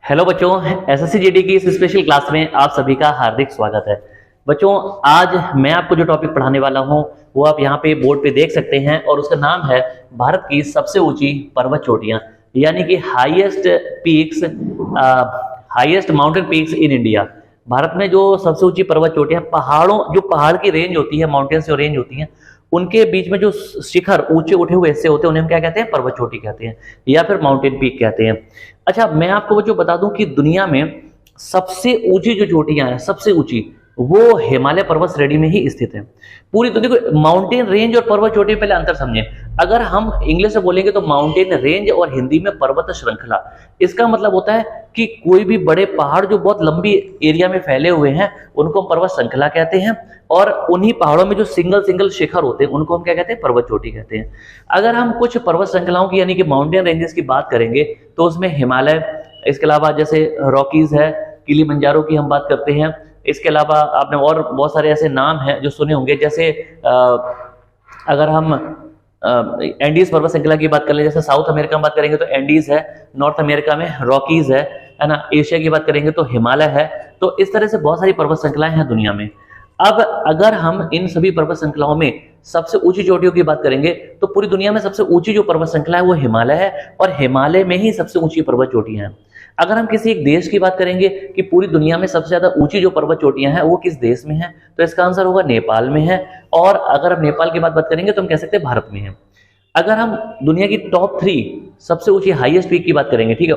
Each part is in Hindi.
हेलो बच्चों, एसएससी जीडी की इस स्पेशल क्लास में आप सभी का हार्दिक स्वागत है। बच्चों, आज मैं आपको जो टॉपिक पढ़ाने वाला हूं वो आप यहाँ पे बोर्ड पे देख सकते हैं और उसका नाम है भारत की सबसे ऊंची पर्वत चोटियां, यानी कि highest mountain peaks in India. Bharat में जो सबसे ऊंची पर्वत चोटियां, जो पहाड़ की रेंज होती है, माउंटेन्स जो रेंज होती है, उनके बीच में जो शिखर ऊंचे उठे हुए हिस्से होते हैं उन्हें हम क्या कहते हैं? पर्वत चोटी कहते हैं या फिर माउंटेन पीक कहते हैं। अच्छा, मैं आपको जो बता दूं कि दुनिया में सबसे ऊंची जो चोटियां हैं, सबसे ऊंची, वो हिमालय पर्वत श्रेणी में ही स्थित है। पूरी दुनिया को माउंटेन रेंज और पर्वत चोटी, पहले अंतर समझें। अगर हम इंग्लिश में बोलेंगे तो माउंटेन रेंज और हिंदी में पर्वत श्रृंखला। इसका मतलब होता है कि कोई भी बड़े पहाड़ जो बहुत लंबी एरिया में फैले हुए हैं उनको हम पर्वत श्रृंखला कहते हैं, और उन्हीं पहाड़ों में जो सिंगल शिखर होते हैं उनको हम क्या कहते हैं? पर्वत चोटी कहते हैं। अगर हम कुछ पर्वत श्रृंखलाओं की यानी कि माउंटेन रेंजेस की बात करेंगे तो उसमें हिमालय, इसके अलावा जैसे रॉकीज है, किलिमंजारो की हम बात करते हैं। इसके अलावा आपने और बहुत सारे ऐसे नाम हैं जो सुने होंगे, जैसे अगर हम एंडीज पर्वत श्रृंखला की बात कर लें, जैसे साउथ अमेरिका में बात करेंगे तो एंडीज है, नॉर्थ अमेरिका में रॉकीज है ना, एशिया की बात करेंगे तो हिमालय है। तो इस तरह से बहुत सारी पर्वत श्रृंखलाएं हैं दुनिया में। अब अगर हम इन सभी पर्वत श्रृंखलाओं में सबसे ऊंची चोटियों की बात करेंगे तो पूरी दुनिया में सबसे ऊंची जो पर्वत श्रृंखला है वो हिमालय है, और हिमालय में ही सबसे ऊंची पर्वत चोटियां हैं। अगर हम किसी एक देश की बात करेंगे कि पूरी दुनिया में सबसे ज्यादा ऊंची जो पर्वत चोटियां हैं वो किस देश में है, तो इसका आंसर होगा नेपाल में है। और अगर हम नेपाल की बात करेंगे तो हम कह सकते हैं भारत में है। अगर हम दुनिया की टॉप 3 सबसे ऊंची हाईएस्ट पीक की बात करेंगे, ठीक है,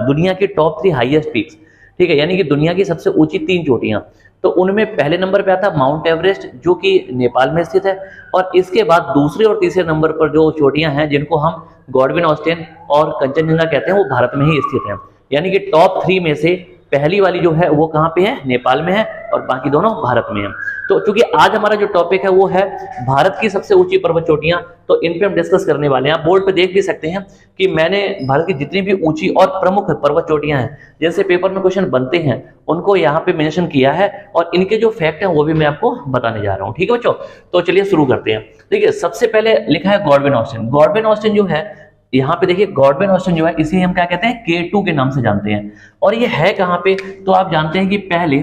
दुनिया की टॉप 3 हाईएस्ट पीक्स, ठीक है, यानी कि दुनिया की सबसे ऊंची 3 चोटियां, तो उनमें पहले नंबर पे आता माउंट एवरेस्ट जो कि नेपाल में स्थित है, और इसके बाद दूसरे और तीसरे नंबर पर जो चोटियां हैं जिनको हम गॉडविन ऑस्टिन और कंचनजंगा कहते हैं वो भारत में ही स्थित है। यानी कि टॉप 3 में से पहली वाली जो है वो कहाँ पे है? नेपाल में है, और बाकी दोनों भारत में है। तो चूंकि आज हमारा जो टॉपिक है वो है भारत की सबसे ऊंची पर्वत चोटियां, तो इन पे हम डिस्कस करने वाले हैं। आप बोर्ड पे देख भी सकते हैं कि मैंने भारत की जितनी भी ऊंची और प्रमुख पर्वत चोटियां हैं जिनसे पेपर में क्वेश्चन बनते हैं उनको यहाँ पे मेंशन किया है, और इनके जो फैक्ट हैं वो भी मैं आपको बताने जा रहा हूँ। ठीक है बच्चों, तो चलिए शुरू करते हैं। देखिए, सबसे पहले लिखा है गॉडविन ऑस्टिन। गॉडविन ऑस्टिन जो है, यहाँ पे देखिए, गॉडविन ऑस्टिन जो है इसे हम क्या कहते हैं? K2 के नाम से जानते हैं। और ये है कहाँ पे? तो आप जानते हैं कि पहले,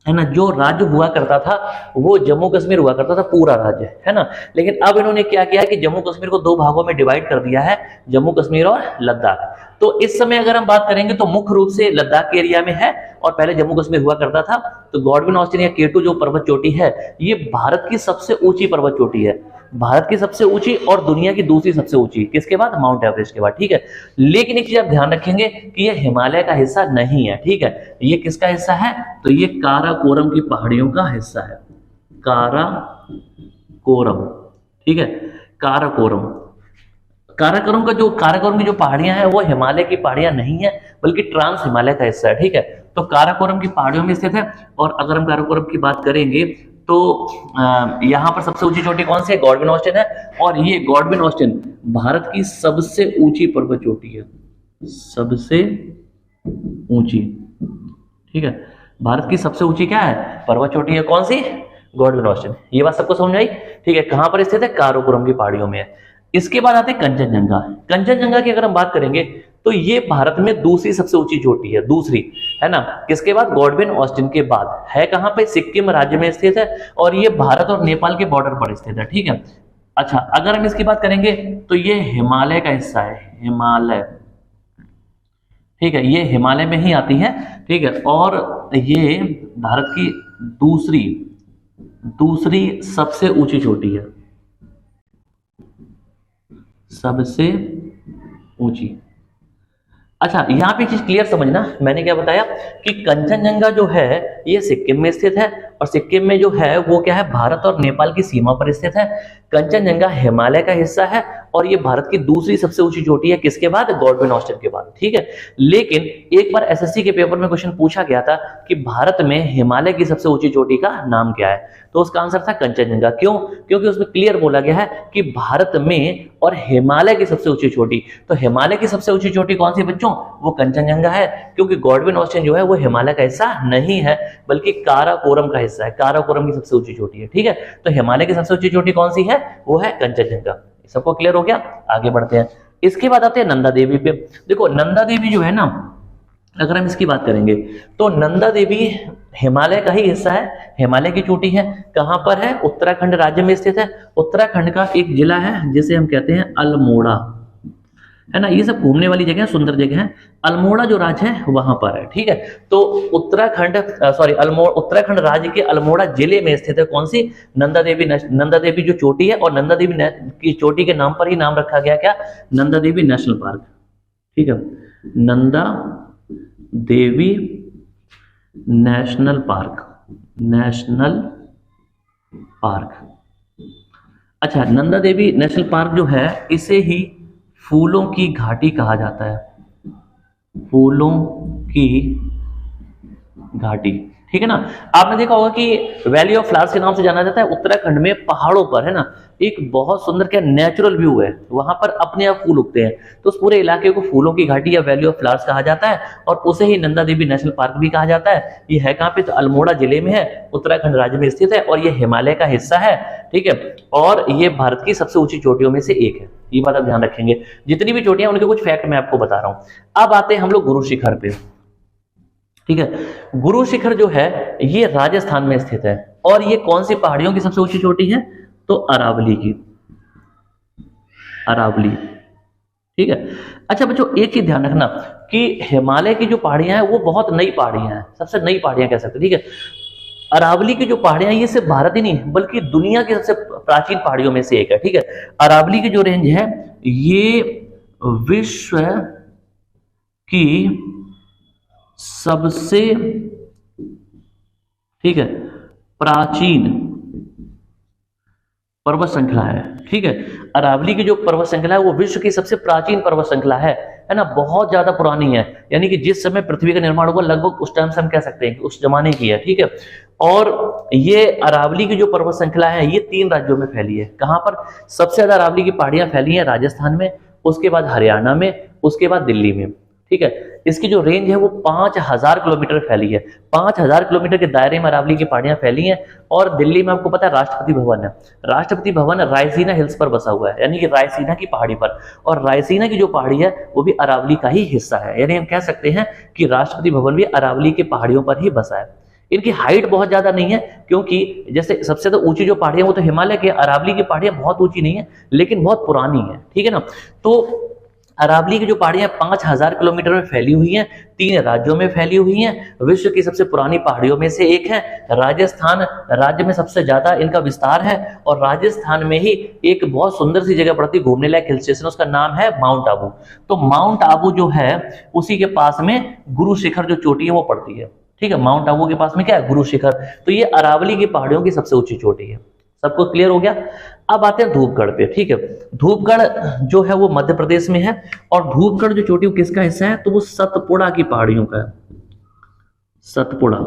है ना, जो राज्य हुआ करता था वो जम्मू कश्मीर हुआ करता था, पूरा राज्य, है ना। लेकिन अब इन्होंने क्या किया कि जम्मू कश्मीर को 2 भागों में डिवाइड कर दिया है, जम्मू कश्मीर और लद्दाख। तो इस समय अगर हम बात करेंगे तो मुख्य रूप से लद्दाख के एरिया में है, और पहले जम्मू कश्मीर हुआ करता था। तो गॉडविन ऑस्टिन या K2 जो पर्वत चोटी है ये भारत की सबसे ऊंची पर्वत चोटी है, भारत की सबसे ऊंची और दुनिया की दूसरी सबसे ऊंची, किसके बाद? माउंट एवरेस्ट के बाद, ठीक है। लेकिन एक चीज आप ध्यान रखेंगे कि ये हिमालय का हिस्सा नहीं है, ठीक है। ये किसका हिस्सा है? तो ये काराकोरम की पहाड़ियों का हिस्सा है, काराकोरम, ठीक है, काराकोरम। काराकोरम की जो पहाड़ियां हैं वो हिमालय की पहाड़ियां नहीं है, बल्कि ट्रांस हिमालय का हिस्सा है, ठीक है। तो काराकोरम की पहाड़ियों में स्थित है। और अगर हम काराकोरम की बात करेंगे तो यहाँ पर सबसे ऊंची चोटी कौन सी है? गॉडविन ऑस्टिन है। और ये गॉडविन ऑस्टिन भारत की सबसे ऊंची पर्वत चोटी है, सबसे ऊंची, ठीक है। भारत की सबसे ऊंची क्या है? पर्वत चोटी है, कौन सी? Godwin Austen. ये बात सबको समझ आई, ठीक है। कहां पर स्थित है? काराकोरम की पहाड़ियों में है। इसके बाद आते हैं कंचनजंगा। कंचनजंगा की अगर हम बात करेंगे तो ये भारत में दूसरी सबसे ऊंची चोटी है, दूसरी, है ना, किसके बाद? गॉडविन ऑस्टिन के बाद। है कहां पे? सिक्किम राज्य में स्थित है, और ये भारत और नेपाल के बॉर्डर पर स्थित है, ठीक है। अच्छा, अगर हम इसकी बात करेंगे तो ये हिमालय का हिस्सा है, हिमालय, ठीक है, ये हिमालय में ही आती है, ठीक है। और ये भारत की दूसरी सबसे ऊंची चोटी है, सबसे ऊंची। अच्छा, यहाँ पे चीज क्लियर समझना, मैंने क्या बताया कि कंचनजंगा जो है ये सिक्किम में स्थित है, और सिक्किम में जो है वो क्या है? भारत और नेपाल की सीमा पर स्थित है। कंचनजंगा हिमालय का हिस्सा है, और ये भारत की दूसरी सबसे ऊंची चोटी है, किसके बाद? गॉडविन ऑस्टिन के बाद, ठीक है। लेकिन एक बार एसएससी के पेपर में क्वेश्चन पूछा गया था कि भारत में हिमालय की सबसे ऊंची चोटी का नाम क्या है, तो उसका आंसर था कंचनजंगा। क्यों? क्योंकि उसमें क्लियर बोला गया है कि भारत में और हिमालय की सबसे ऊंची चोटी, तो हिमालय की सबसे ऊंची चोटी कौन सी बच्चों? वो कंचनजंगा है, क्योंकि गॉडविन ऑस्टिन जो है वो हिमालय का हिस्सा नहीं है, बल्कि काराकोरम का हिस्सा है। काराकोरम की सबसे ऊंची चोटी है, ठीक है। तो हिमालय की सबसे ऊंची चोटी कौन सी है? वो है कंचनजंगा। सबको क्लियर हो गया? आगे बढ़ते हैं। इसके बाद आते हैं नंदा देवी पे। देखो, नंदा देवी जो है ना, अगर हम इसकी बात करेंगे तो नंदा देवी हिमालय का ही हिस्सा है, हिमालय की चोटी है। कहां पर है? उत्तराखंड राज्य में स्थित है। उत्तराखंड का एक जिला है जिसे हम कहते हैं अल्मोड़ा, है ना। ये सब घूमने वाली जगह है, सुंदर जगह है। अल्मोड़ा जो राज्य है वहां पर है, ठीक है। तो उत्तराखंड राज्य के अल्मोड़ा जिले में स्थित है कौन सी? नंदा देवी जो चोटी है, और नंदा देवी की चोटी के नाम पर ही नाम रखा गया क्या? नंदा देवी नेशनल पार्क, ठीक है। Nanda Devi national park. अच्छा, नंदा देवी नेशनल पार्क जो है इसे ही फूलों की घाटी कहा जाता है, फूलों की घाटी, ठीक है ना। आपने देखा होगा कि वैली ऑफ फ्लावर्स के नाम से जाना जाता है। उत्तराखंड में पहाड़ों पर, है ना, एक बहुत सुंदर क्या नेचुरल व्यू है, वहां पर अपने आप फूल उगते हैं। तो उस पूरे इलाके को फूलों की घाटी या वैली ऑफ फ्लावर्स कहा जाता है, और उसे ही नंदा देवी नेशनल पार्क भी कहा जाता है। ये है कहां पे? तो अल्मोड़ा जिले में है, उत्तराखंड राज्य में स्थित है, और ये हिमालय का हिस्सा है, ठीक है। और ये भारत की सबसे ऊंची चोटियों में से एक है, ये बात आप ध्यान रखेंगे। जितनी भी चोटियां उनके कुछ फैक्ट मैं आपको बता रहा हूं। अब आते हैं हम लोग गुरु शिखर पे, ठीक है। गुरु शिखर जो है ये राजस्थान में स्थित है, और ये कौन सी पहाड़ियों की सबसे ऊंची चोटी है? तो अरावली की, अरावली, ठीक है। अच्छा बच्चों, एक चीज ध्यान रखना कि हिमालय की जो पहाड़ियां हैं वो बहुत नई पहाड़ियां हैं, सबसे नई पहाड़ियां कह सकते हैं, ठीक है। अरावली की जो पहाड़ियां ये सिर्फ भारत ही नहीं बल्कि दुनिया की सबसे प्राचीन पहाड़ियों में से एक है, ठीक है। अरावली की जो रेंज है ये विश्व की सबसे, ठीक है, प्राचीन पर्वत श्रृंखला है, ठीक है। अरावली की जो पर्वत श्रृंखला है वो विश्व की सबसे प्राचीन पर्वत श्रृंखला है ना, बहुत ज्यादा पुरानी है। यानी कि जिस समय पृथ्वी का निर्माण हुआ लगभग उस टाइम से हम कह सकते हैं कि उस जमाने की है, ठीक है। और ये अरावली की जो पर्वत श्रृंखला है ये 3 राज्यों में फैली है। कहां पर? सबसे ज्यादा अरावली की पहाड़ियां फैली हैं राजस्थान में, उसके बाद हरियाणा में, उसके बाद दिल्ली में, ठीक है। इसकी जो रेंज है वो 5000 किलोमीटर फैली है। 5000 किलोमीटर के दायरे में अरावली की पहाड़ियां फैली हैं। और दिल्ली में आपको पता है राष्ट्रपति भवन है, राष्ट्रपति भवन रायसीना हिल्स पर बसा हुआ है, यानी कि रायसीना की पहाड़ी पर। और रायसीना की जो पहाड़ी है वो भी अरावली का ही हिस्सा है, यानी हम कह सकते हैं कि राष्ट्रपति भवन भी अरावली की पहाड़ियों पर ही बसा है। इनकी हाइट बहुत ज्यादा नहीं है, क्योंकि जैसे सबसे तो ऊंची जो पहाड़ियां वो तो हिमालय के, अरावली की पहाड़ियां बहुत ऊंची नहीं है लेकिन बहुत पुरानी है, ठीक है ना। तो अरावली की जो पहाड़ियां 5000 किलोमीटर में फैली हुई हैं, 3 राज्यों में फैली हुई हैं, विश्व की सबसे पुरानी पहाड़ियों में से एक है। राजस्थान राज्य में सबसे ज्यादा इनका विस्तार है, और राजस्थान में ही एक बहुत सुंदर सी जगह पड़ती है घूमने लायक हिल स्टेशन, उसका नाम है माउंट आबू। तो माउंट आबू जो है उसी के पास में गुरु शिखर जो चोटी है वो पड़ती है, ठीक है। माउंट आबू के पास में क्या है? गुरु शिखर। तो ये अरावली की पहाड़ियों की सबसे ऊंची चोटी है। सबको क्लियर हो गया? अब आते हैं धूपगढ़ पे, ठीक है। धूपगढ़ जो है वो मध्य प्रदेश में है, और धूपगढ़ जो चोटी किसका हिस्सा है? तो वो सतपुड़ा की पहाड़ियों का है, सतपुड़ा,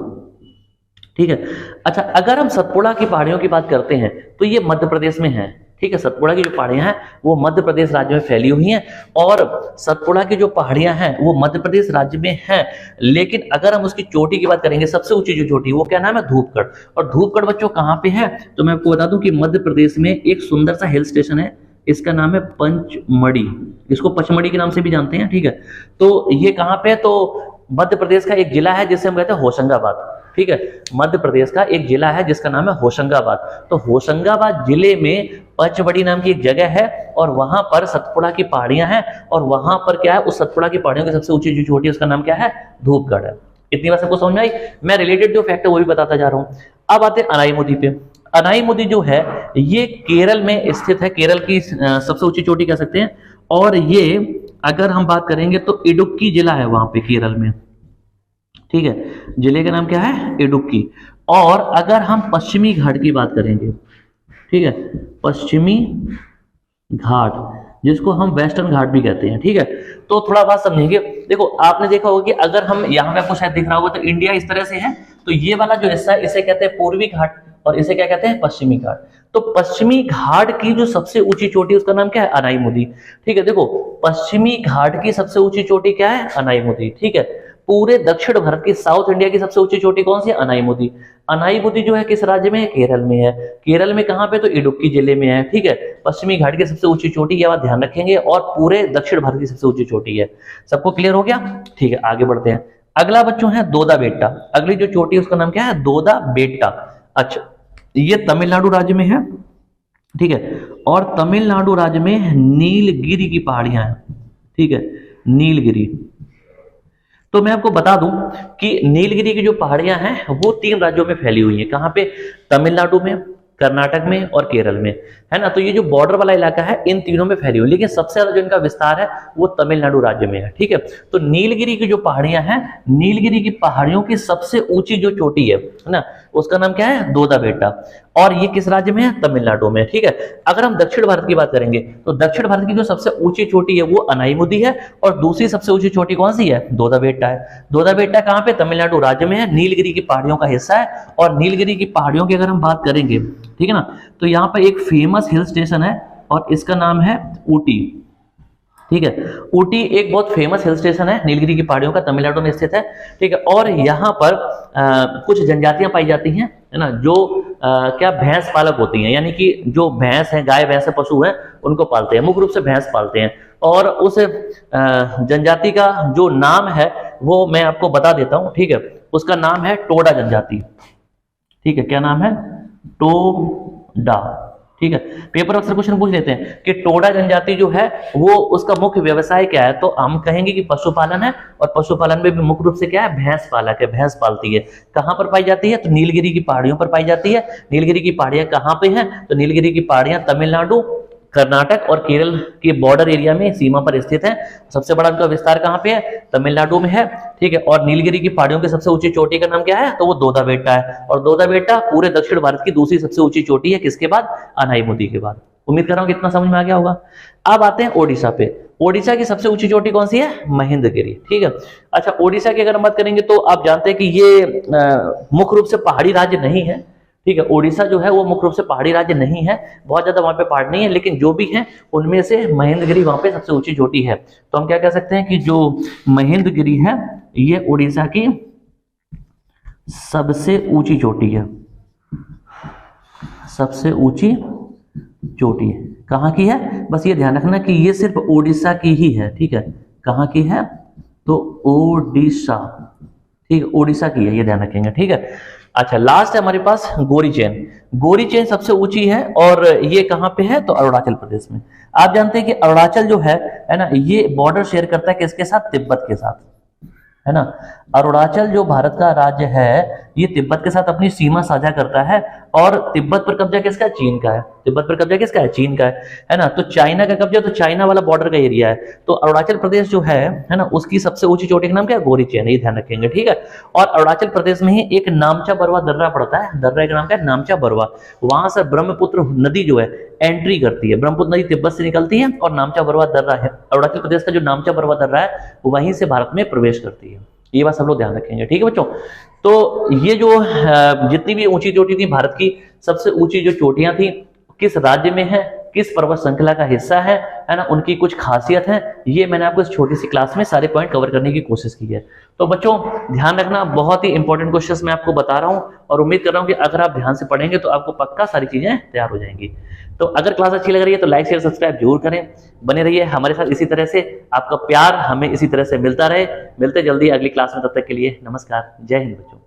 ठीक है। अच्छा, अगर हम सतपुड़ा की पहाड़ियों की बात करते हैं तो ये मध्य प्रदेश में है, ठीक है। सतपुड़ा की जो पहाड़ियां हैं वो मध्य प्रदेश राज्य में फैली हुई हैं, और सतपुड़ा की जो पहाड़ियां हैं वो मध्य प्रदेश राज्य में हैं। लेकिन अगर हम उसकी चोटी की बात करेंगे, सबसे ऊंची जो चोटी, वो क्या नाम है? धूपगढ़। और धूपगढ़ बच्चों कहां पे है? तो मैं आपको बता दूं कि मध्य प्रदेश में एक सुंदर सा हिल स्टेशन है, इसका नाम है पंचमढ़ी, इसको पचमढ़ी के नाम से भी जानते हैं, ठीक है। तो ये कहां पे है? तो मध्य प्रदेश का एक जिला है जिसे हम कहते हैं होशंगाबाद, ठीक है। मध्य प्रदेश का एक जिला है जिसका नाम है होशंगाबाद। तो होशंगाबाद जिले में पंचमढ़ी नाम की एक जगह है, और वहां पर सतपुड़ा की पहाड़ियां हैं, और वहां पर क्या है? उस सतपुड़ा की पहाड़ियों की सबसे ऊंची जो चोटी है उसका नाम क्या है? धूपगढ़ है। इतनी बात सबको समझ में आई? मैं रिलेटेड जो फैक्ट है वो भी बताता जा रहा हूं। अब आते हैं अनाईमुदी पे। अनाईमुदी जो है ये केरल में स्थित है, केरल की सबसे ऊंची चोटी कह सकते हैं। और ये अगर हम बात करेंगे तो इडुक्की जिला है वहां पे केरल में, ठीक है। जिले का नाम क्या है? इडुक्की। और अगर हम पश्चिमी घाट की बात करेंगे, ठीक है, पश्चिमी घाट जिसको हम वेस्टर्न घाट भी कहते हैं, ठीक है। तो थोड़ा बात समझेंगे। देखो आपने देखा होगा कि अगर हम यहाँ पे आपको शायद दिख रहा होगा तो इंडिया इस तरह से है, तो ये वाला जो हिस्सा है इसे कहते हैं पूर्वी घाट, और इसे क्या कहते हैं? पश्चिमी घाट। तो पश्चिमी घाट की जो सबसे ऊंची चोटी है उसका नाम क्या है? अनाईमुदी, ठीक है। देखो पश्चिमी घाट की सबसे ऊंची चोटी क्या है? अनाईमुदी, ठीक है। पूरे दक्षिण भारत की, साउथ इंडिया की सबसे ऊंची चोटी कौन सी है? अनाईमुदी। अनाईमुदी जो है किस राज्य में है? केरल में है। केरल में कहां पे? तो इडुक्की जिले में है, ठीक है। पश्चिमी घाट की सबसे ऊंची चोटी, ये बात ध्यान रखेंगे, और पूरे दक्षिण भारत की सबसे ऊंची चोटी है। सबको क्लियर हो गया? ठीक है, आगे बढ़ते हैं। अगला बच्चों है दोदा बेट्टा। अगली जो चोटी है उसका नाम क्या है? दोदा बेट्टा। अच्छा, ये तमिलनाडु राज्य में है, ठीक है। और तमिलनाडु राज्य में नीलगिरी की पहाड़ियां हैं, ठीक है, नीलगिरी। तो मैं आपको बता दूं कि नीलगिरी की जो पहाड़ियां हैं वो 3 राज्यों में फैली हुई हैं। कहां पे? तमिलनाडु में, कर्नाटक में और केरल में, है ना। तो ये जो बॉर्डर वाला इलाका है इन तीनों में फैली हुई, लेकिन सबसे ज्यादा जो इनका विस्तार है वो तमिलनाडु राज्य में है, ठीक है। तो नीलगिरी की जो पहाड़ियां हैं, नीलगिरी की पहाड़ियों की सबसे ऊंची जो चोटी है ना, उसका नाम क्या है? दोदा बेट्टा। और ये किस राज्य में है? तमिलनाडु में, ठीक है। अगर हम दक्षिण भारत की बात करेंगे तो दक्षिण भारत की जो सबसे ऊंची चोटी है वो अनाईमुदी है, और दूसरी सबसे ऊंची चोटी कौन सी है? दोदा बेट्टा है। दोदा बेट्टा कहां पे? तमिलनाडु राज्य में है, नीलगिरी की पहाड़ियों का हिस्सा है। और नीलगिरी की पहाड़ियों की अगर हम बात करेंगे, ठीक है ना, तो यहाँ पर एक फेमस हिल स्टेशन है और इसका नाम है ऊटी, ठीक है। ऊटी एक बहुत फेमस हिल स्टेशन है नीलगिरी की पहाड़ियों का, तमिलनाडु में स्थित है, ठीक है। और यहाँ पर कुछ जनजातियां पाई जाती हैं, है ना, जो क्या भैंस पालक होती हैं, यानी कि जो भैंस है, गाय भैंस पशु है, उनको पालते हैं, मुख्य रूप से भैंस पालते हैं। और उस जनजाति का जो नाम है वो मैं आपको बता देता हूं, ठीक है। उसका नाम है टोडा जनजाति, ठीक है। क्या नाम है? टोडा, ठीक है। पेपर अक्सर क्वेश्चन पूछ लेते हैं कि टोडा जनजाति जो है वो उसका मुख्य व्यवसाय क्या है, तो हम कहेंगे कि पशुपालन है। और पशुपालन में भी मुख्य रूप से क्या है? भैंस पालक है, भैंस पालती है। कहां पर पाई जाती है? तो नीलगिरी की पहाड़ियों पर पाई जाती है। नीलगिरी की पहाड़ियां कहां पे हैं? तो नीलगिरी की पहाड़ियां तमिलनाडु, कर्नाटक और केरल के बॉर्डर एरिया में, सीमा पर स्थित है। सबसे बड़ा उनका विस्तार कहां पे है? तमिलनाडु में है, ठीक है। और नीलगिरी की पहाड़ियों की सबसे ऊंची चोटी का नाम क्या है? तो वो दोदा बेट्टा है। और दोदा बेट्टा पूरे दक्षिण भारत की दूसरी सबसे ऊंची चोटी है, किसके बाद? अनाईमुदी के बाद। उम्मीद कर रहा हूं कि इतना समझ में आ गया होगा। अब आते हैं ओडिशा पे। ओडिशा की सबसे ऊंची चोटी कौन सी है? महेंद्रगिरी, ठीक है। अच्छा, ओडिशा की अगर हम बात करेंगे तो आप जानते हैं कि ये मुख्य रूप से पहाड़ी राज्य नहीं है, ठीक है। ओडिशा जो है वो मुख्य रूप से पहाड़ी राज्य नहीं है, बहुत ज्यादा वहां पे पहाड़ नहीं है, लेकिन जो भी है उनमें से महेंद्रगिरी वहां पे सबसे ऊंची चोटी है। तो हम क्या कह सकते हैं कि जो महेंद्रगिरी है ये ओडिशा की सबसे ऊंची चोटी है, सबसे ऊंची चोटी है। कहां की है? बस ये ध्यान रखना कि ये सिर्फ ओडिशा की ही है, ठीक है। कहां की है? तो ओडिशा, ठीक है, ओडिशा की है, ये ध्यान रखेंगे, ठीक है। अच्छा, लास्ट है हमारे पास गोरी चेन। गोरी चेन सबसे ऊंची है और ये कहां पे है? तो अरुणाचल प्रदेश में। आप जानते हैं कि अरुणाचल जो है ना, ये बॉर्डर शेयर करता है किसके साथ? तिब्बत के साथ, है ना। अरुणाचल जो भारत का राज्य है ये तिब्बत के साथ अपनी सीमा साझा करता है। और तिब्बत पर कब्जा किसका है? चीन का है। तिब्बत पर कब्जा किसका है? चीन का है ना। तो चाइना का कब्जा, तो चाइना वाला बॉर्डर का एरिया है। तो अरुणाचल प्रदेश जो है ना, उसकी सबसे ऊंची चोटी का नाम क्या है? गोरी चेन, ये ध्यान रखेंगे, ठीक है। और अरुणाचल प्रदेश में ही एक नामचा बरवा दर्रा पड़ता है, दर्रा का नाम क्या है? नामचा बरवा। वहां से ब्रह्मपुत्र नदी जो है एंट्री करती है, ब्रह्मपुत्र नदी तिब्बत से निकलती है और नामचा बरवा दर्रा है, अरुणाचल प्रदेश का जो नामचा बरवा दर्रा है वहीं से भारत में प्रवेश करती है। ये बात सब लोग ध्यान रखेंगे, ठीक है बच्चों। तो ये जो जितनी भी ऊंची चोटी थी भारत की, सबसे ऊंची जो चोटियां थी किस राज्य में है, किस पर्वत श्रृंखला का हिस्सा है ना, उनकी कुछ खासियत है, ये मैंने आपको इस छोटी सी क्लास में सारे पॉइंट कवर करने की कोशिश की है। तो बच्चों ध्यान रखना, बहुत ही इंपॉर्टेंट क्वेश्चंस मैं आपको बता रहा हूं और उम्मीद कर रहा हूं कि अगर आप ध्यान से पढ़ेंगे तो आपको पक्का सारी चीजें तैयार हो जाएंगी। तो अगर क्लास अच्छी लग रही है तो लाइक शेयर सब्सक्राइब जरूर करें, बने रहिए हमारे साथ इसी तरह से, आपका प्यार हमें इसी तरह से मिलता रहे। मिलते जल्दी अगली क्लास में, तब तक के लिए नमस्कार, जय हिंद बच्चों।